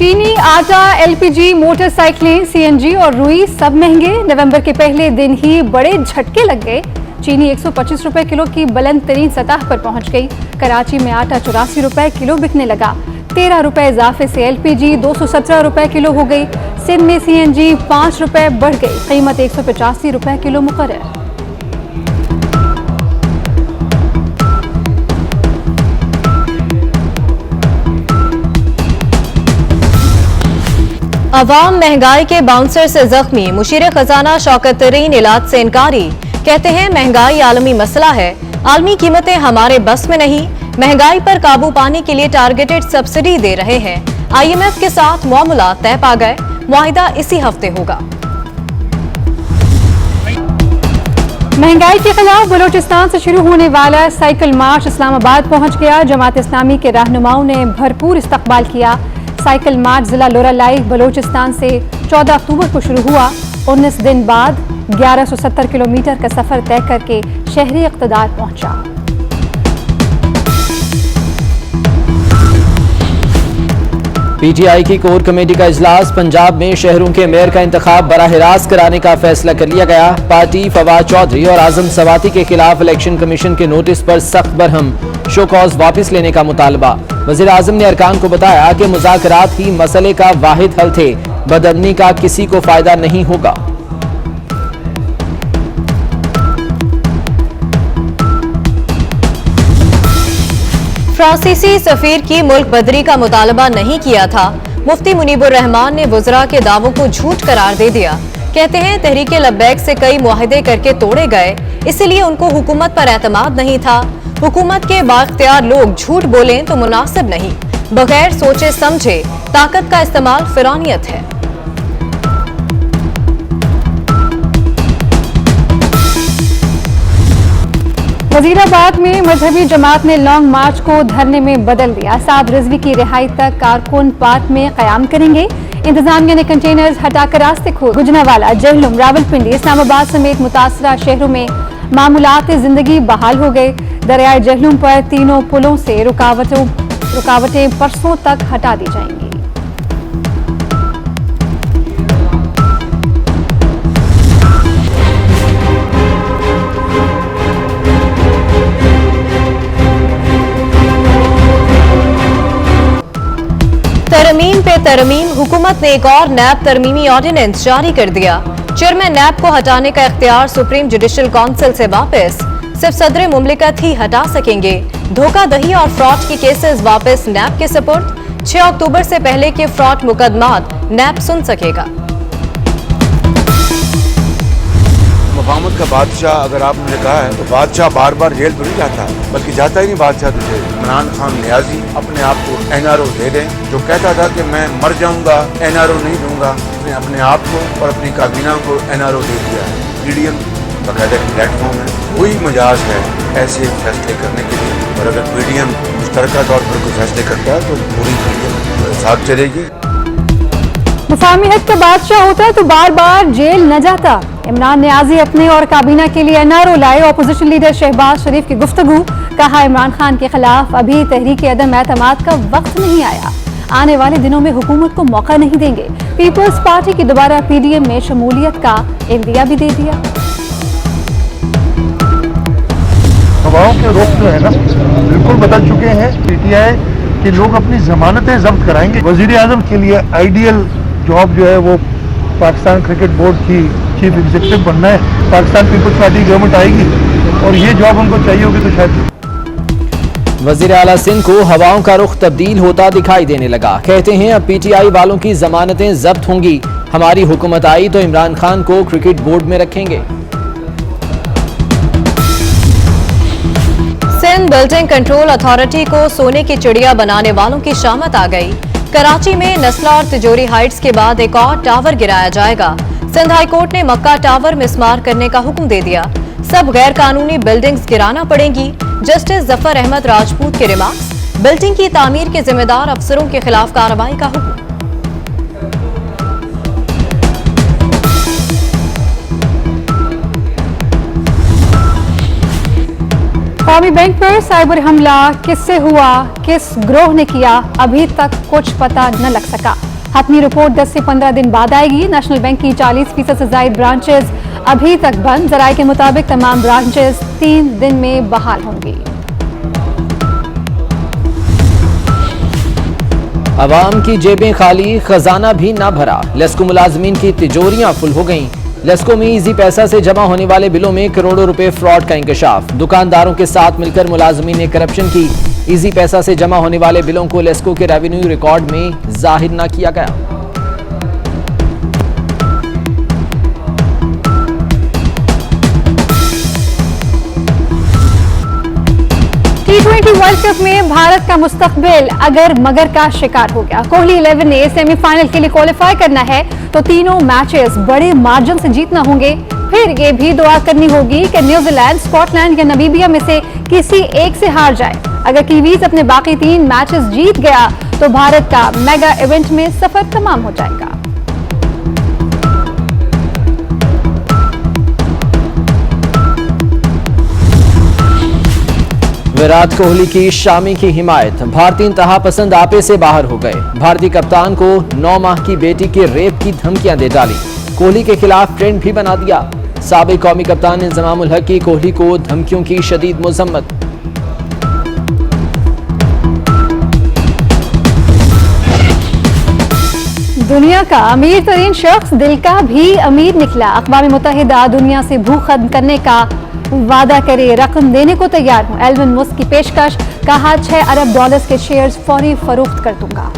चीनी आटा, एलपीजी, मोटरसाइकिलें, सीएनजी और रुई सब महंगे। नवंबर के पहले दिन ही बड़े झटके लग गए। चीनी 125 रुपए किलो की बुलंद तरीन सतह पर पहुंच गई। कराची में आटा 84 रुपए किलो बिकने लगा। 13 रुपए इजाफे से एलपीजी 217 रुपए किलो हो गई। सिंध में सीएनजी 5 रुपए बढ़ गई। कीमत 185 रुपए किलो मुकर्रर। अवाम महंगाई के बाउंसर से जख्मी। मुशीर खजाना शौकत तरीन इलाज से इनकारी। कहते हैं महंगाई आलमी मसला है, आलमी कीमतें हमारे बस में नहीं। महंगाई पर काबू पाने के लिए टारगेटेड सब्सिडी दे रहे हैं। IMF के साथ मामला तय पा गए। मुआहिदा इसी हफ्ते होगा। महंगाई के खिलाफ बलोचिस्तान से शुरू होने वाला साइकिल मार्च इस्लामाबाद पहुंच गया। जमात इस्लामी के रहनुमाओं ने भरपूर इस्तकबाल किया। साइकिल मार्च जिला लोरालाई बलोचिस्तान से 14 अक्टूबर को शुरू हुआ। 19 दिन बाद 1170 किलोमीटर का सफर तय करके शहरी इक़्तिदार पहुंचा। PTI की कोर कमेटी का इजलास। पंजाब में शहरों के मेयर का इंतखाब बराह रास्त कराने का फैसला कर लिया गया। पार्टी फवाद चौधरी और आजम सवाती के खिलाफ इलेक्शन कमीशन के नोटिस पर सख्त बरहम। शो कॉज वापस लेने का मुतालबा। वज़ीर आज़म ने अरकान को बताया कि मुज़ाकरात ही मसले का वाहिद हल थे। बदअमनी का किसी को फायदा नहीं होगा। फ्रांसीसी सफीर की मुल्क बदरी का मुतालबा नहीं किया था। मुफ्ती मुनीबुर रहमान ने वज़रा के दावों को झूठ करार दे दिया। कहते हैं तहरीके लब्बैक से कई मुआहिदे करके तोड़े गए, इसलिए उनको हुकूमत पर एतमाद नहीं था। हुकूमत के बाख्तियार लोग झूठ बोलें तो मुनासिब नहीं। बगैर सोचे समझे ताकत का इस्तेमाल फिरौनियत है। वजीराबाद में मजहबी जमात ने लॉन्ग मार्च को धरने में बदल दिया। साद रिजवी की रिहाई तक कारकुन पार्क में कयाम करेंगे। इंतजामिया ने कंटेनर्स हटाकर रास्ते खोल। गुजरावाला, जहलुम, रावलपिंडी, इस्लामाबाद समेत मुतासरा शहरों में मामूलात जिंदगी बहाल हो गए। दरियाए जहलुम पर तीनों पुलों से रुकावटें परसों तक हटा दी जाएंगी। तरमीम पे तरमीम। हुकूमत ने एक और नैब तरमीमी ऑर्डिनेंस जारी कर दिया। चेयरमैन नैब को हटाने का इख्तियार सुप्रीम जुडिशल काउंसिल से वापस। सिर्फ सदर मुमलिकत ही हटा सकेंगे। धोखाधड़ी और फ्रॉड के केसेस वापस नैब के सपुर्द। 6 अक्टूबर से पहले के फ्रॉड मुकदमात नैब सुन सकेगा। मफामत का बादशाह अगर आपने कहा है तो बादशाह बार बार जेल तो नहीं जाता, बल्कि जाता ही नहीं बादशाह तो जेल। इमरान खान नियाजी अपने आप को NRO दे दें। जो कहता था कि मैं मर जाऊंगा NRO नहीं दूंगा, उसने अपने आप को और अपनी काबीना को NRO दे दिया है। PDM बाकायदा प्लेटफॉर्म है, वही मजाज है ऐसे फैसले करने के लिए। और अगर PDM मुश्तरका तौर पर कोई फैसले करता है तो पूरी PDM साथ चलेगी। मुफाहमत का बादशाह होता तो बार बार जेल न जाता। इमरान नियाजी अपने और काबीना के लिए NRO लाए। ऑपोजिशन लीडर शहबाज शरीफ की गुफ्तगू। कहा इमरान खान के खिलाफ अभी तहरीक अदम एतमाद का वक्त नहीं आया। आने वाले दिनों में हुकूमत को मौका नहीं देंगे। पीपल्स पार्टी की दोबारा PDM में शमूलियत का इंदिया भी दे दिया। हवाओं के रुख जो है ना बिल्कुल बदल चुके हैं। PTI के लोग अपनी जमानतें जब्त कराएंगे। वजीर आजम के लिए आइडियल जॉब जो है वो पाकिस्तान क्रिकेट बोर्ड की चीफ एग्जीक्यूटिव बनना है। पाकिस्तान पीपल्स पार्टी गवर्नमेंट आएगी और ये जॉब उनको चाहिए होगी तो शायद। वजीर आला सिंध को हवाओं का रुख तब्दील होता दिखाई देने लगा। कहते हैं अब PTI वालों की जमानतें जब्त होंगी। हमारी हुकूमत आई तो इमरान खान को क्रिकेट बोर्ड में रखेंगे। सिंध बिल्डिंग कंट्रोल अथॉरिटी को सोने की चिड़िया बनाने वालों की शामत आ गई। कराची में नस्ला और तिजोरी हाइट्स के बाद एक और टावर गिराया जाएगा। सिंध हाई कोर्ट ने मक्का टावर मिसमार करने का हुक्म दे दिया। सब गैर कानूनी बिल्डिंग्स गिराना पड़ेंगी। जस्टिस जफर अहमद राजपूत के रिमार्क्स। बिल्डिंग की तामीर के जिम्मेदार अफसरों के खिलाफ कार्रवाई का हुक्म। कौमी बैंक पर साइबर हमला किससे हुआ, किस ग्रोह ने किया, अभी तक कुछ पता न लग सका। हतमी रिपोर्ट 10 से 15 दिन बाद आएगी। नेशनल बैंक की 40% से ज्यादा ब्रांचेस अभी तक बंद। जराये के मुताबिक तमाम ब्रांचेस 3 दिन में बहाल होंगी। अवाम की जेबें खाली, खजाना भी ना भरा। लेस्को मुलाजमीन की तिजोरियां फुल हो गईं। लेस्को में इजी पैसा से जमा होने वाले बिलों में करोड़ों रुपए फ्रॉड का इंकशाफ। दुकानदारों के साथ मिलकर मुलाजमीन ने करप्शन की। इजी पैसा से जमा होने वाले बिलों को लेस्को के रेवेन्यू रिकॉर्ड में जाहिर न किया गया। T20 वर्ल्ड कप में भारत का मुस्तकबिल अगर मगर का शिकार हो गया। कोहली 11 ने सेमीफाइनल के लिए क्वालिफाई करना है तो तीनों मैचेस बड़े मार्जिन से जीतना होंगे। फिर ये भी दुआ करनी होगी कि न्यूजीलैंड, स्कॉटलैंड या नमीबिया में से किसी एक से हार जाए। अगर कीवीज अपने बाकी 3 मैचेस जीत गया तो भारत का मेगा इवेंट में सफर तमाम हो जाएगा। विराट कोहली की शामी की हिमायत। भारतीय इंतहा पसंद आपे से बाहर हो गए। भारतीय कप्तान को 9 माह की बेटी के रेप की धमकियां दे डाली। कोहली के खिलाफ ट्रेंड भी बना दिया। साबिक कौमी कप्तान इंजमाम उल हक की कोहली को धमकियों की शदीद मुजम्मत। दुनिया का अमीर तरीन शख्स दिल का भी अमीर निकला। अक़वाम मुत्तहिदा दुनिया से भूख खत्म करने का वादा करे, रकम देने को तैयार हूं। एलन मस्क की पेशकश, कहा $6 अरब के शेयर्स फौरी फरोख्त कर दूंगा।